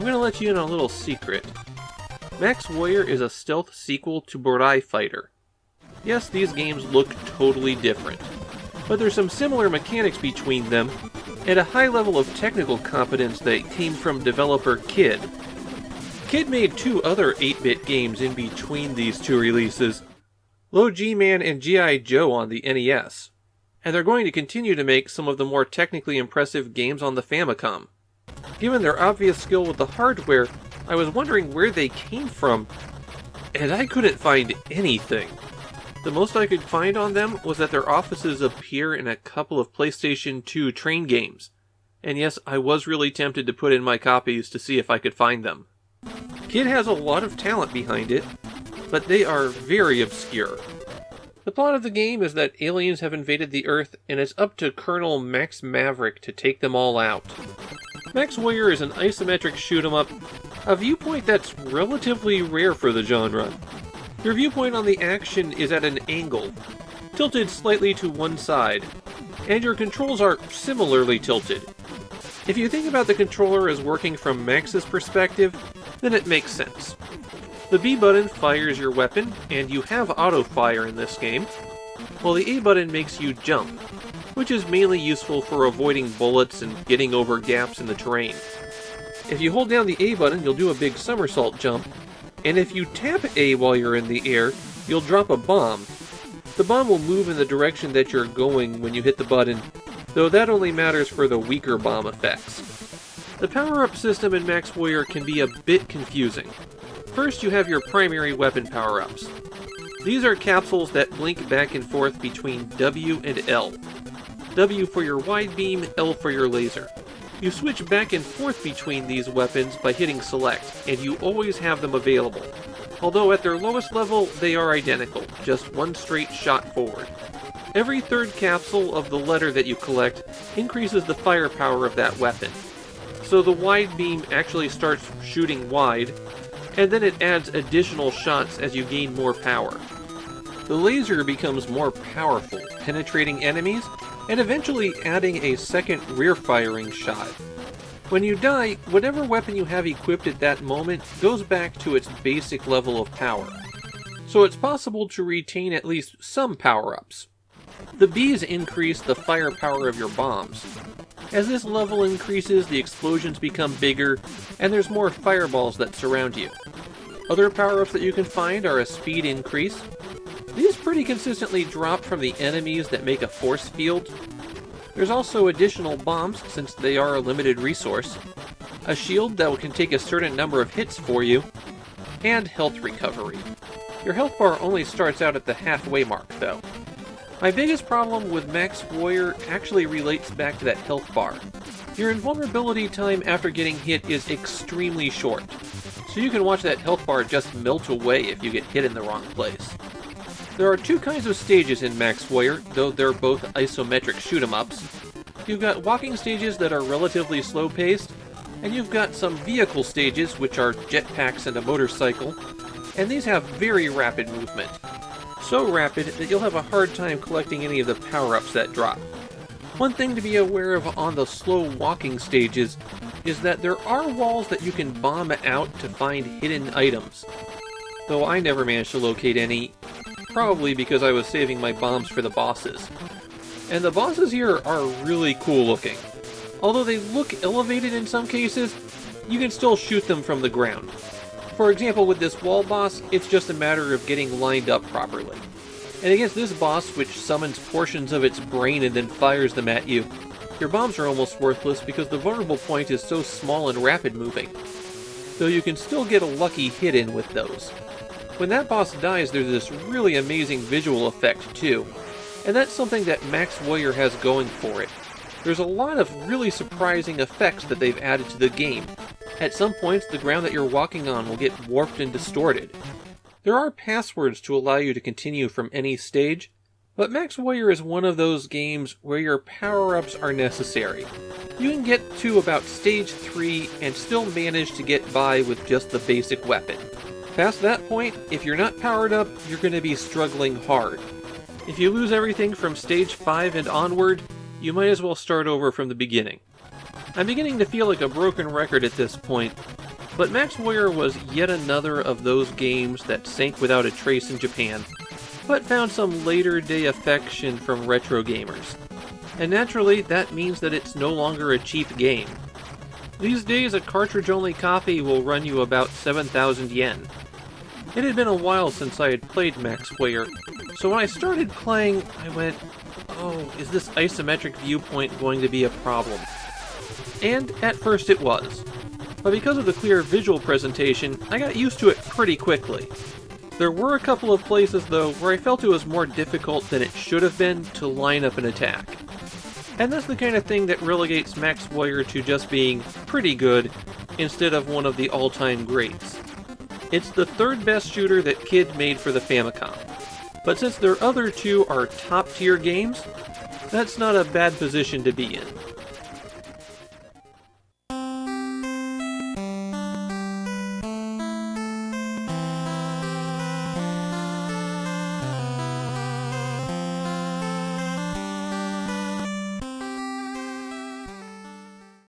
gonna let you in on a little secret. Max Warrior is a stealth sequel to Burai Fighter. Yes, these games look totally different, but there's some similar mechanics between them, and a high level of technical competence that came from developer Kid. Kid made 2 other 8-bit games in between these 2 releases, Low G-Man and G.I. Joe on the NES, and they're going to continue to make some of the more technically impressive games on the Famicom. Given their obvious skill with the hardware, I was wondering where they came from, and I couldn't find anything. The most I could find on them was that their offices appear in a couple of PlayStation 2 train games. And yes, I was really tempted to put in my copies to see if I could find them. Kid has a lot of talent behind it, but they are very obscure. The plot of the game is that aliens have invaded the Earth, and it's up to Colonel Max Maverick to take them all out. Max Warrior is an isometric shoot-'em-up, a viewpoint that's relatively rare for the genre. Your viewpoint on the action is at an angle, tilted slightly to one side, and your controls are similarly tilted. If you think about the controller as working from Max's perspective, then it makes sense. The B button fires your weapon, and you have auto-fire in this game, while the A button makes you jump, which is mainly useful for avoiding bullets and getting over gaps in the terrain. If you hold down the A button, you'll do a big somersault jump, and if you tap A while you're in the air, you'll drop a bomb. The bomb will move in the direction that you're going when you hit the button, though that only matters for the weaker bomb effects. The power-up system in Max Warrior can be a bit confusing. First, you have your primary weapon power-ups. These are capsules that blink back and forth between W and L. W for your wide beam, L for your laser. You switch back and forth between these weapons by hitting select, and you always have them available. Although at their lowest level, they are identical, just one straight shot forward. Every third capsule of the letter that you collect increases the firepower of that weapon. So the wide beam actually starts shooting wide, and then it adds additional shots as you gain more power. The laser becomes more powerful, penetrating enemies, and eventually adding a second rear-firing shot. When you die, whatever weapon you have equipped at that moment goes back to its basic level of power. So it's possible to retain at least some power-ups. The Bs increase the firepower of your bombs. As this level increases, the explosions become bigger, and there's more fireballs that surround you. Other power-ups that you can find are a speed increase. These pretty consistently drop from the enemies that make a force field. There's also additional bombs, since they are a limited resource, a shield that can take a certain number of hits for you, and health recovery. Your health bar only starts out at the halfway mark, though. My biggest problem with Max Warrior actually relates back to that health bar. Your invulnerability time after getting hit is extremely short, so you can watch that health bar just melt away if you get hit in the wrong place. There are 2 kinds of stages in Max Warrior, though they're both isometric shoot-'em-ups. You've got walking stages that are relatively slow-paced, and you've got some vehicle stages, which are jetpacks and a motorcycle, and these have very rapid movement. So rapid that you'll have a hard time collecting any of the power-ups that drop. One thing to be aware of on the slow walking stages is that there are walls that you can bomb out to find hidden items, though I never managed to locate any, probably because I was saving my bombs for the bosses. And the bosses here are really cool looking. Although they look elevated in some cases, you can still shoot them from the ground. For example, with this wall boss, it's just a matter of getting lined up properly. And against this boss, which summons portions of its brain and then fires them at you, your bombs are almost worthless because the vulnerable point is so small and rapid moving. Though you can still get a lucky hit in with those. When that boss dies, there's this really amazing visual effect too, and that's something that Max Warrior has going for it. There's a lot of really surprising effects that they've added to the game. At some points, the ground that you're walking on will get warped and distorted. There are passwords to allow you to continue from any stage, but Max Warrior is one of those games where your power-ups are necessary. You can get to about stage 3 and still manage to get by with just the basic weapon. Past that point, if you're not powered up, you're going to be struggling hard. If you lose everything from stage 5 and onward, you might as well start over from the beginning. I'm beginning to feel like a broken record at this point, But Max Warrior was yet another of those games that sank without a trace in Japan, but found some later-day affection from retro gamers. And naturally, that means that it's no longer a cheap game. These days, a cartridge-only copy will run you about 7,000 yen. It had been a while since I had played Max Warrior, so when I started playing, I went, oh, is this isometric viewpoint going to be a problem? And at first it was. But because of the clear visual presentation, I got used to it pretty quickly. There were a couple of places, though, where I felt it was more difficult than it should have been to line up an attack. And that's the kind of thing that relegates Max Warrior to just being pretty good, instead of one of the all-time greats. It's the third best shooter that Kid made for the Famicom. But since their other two are top-tier games, that's not a bad position to be in.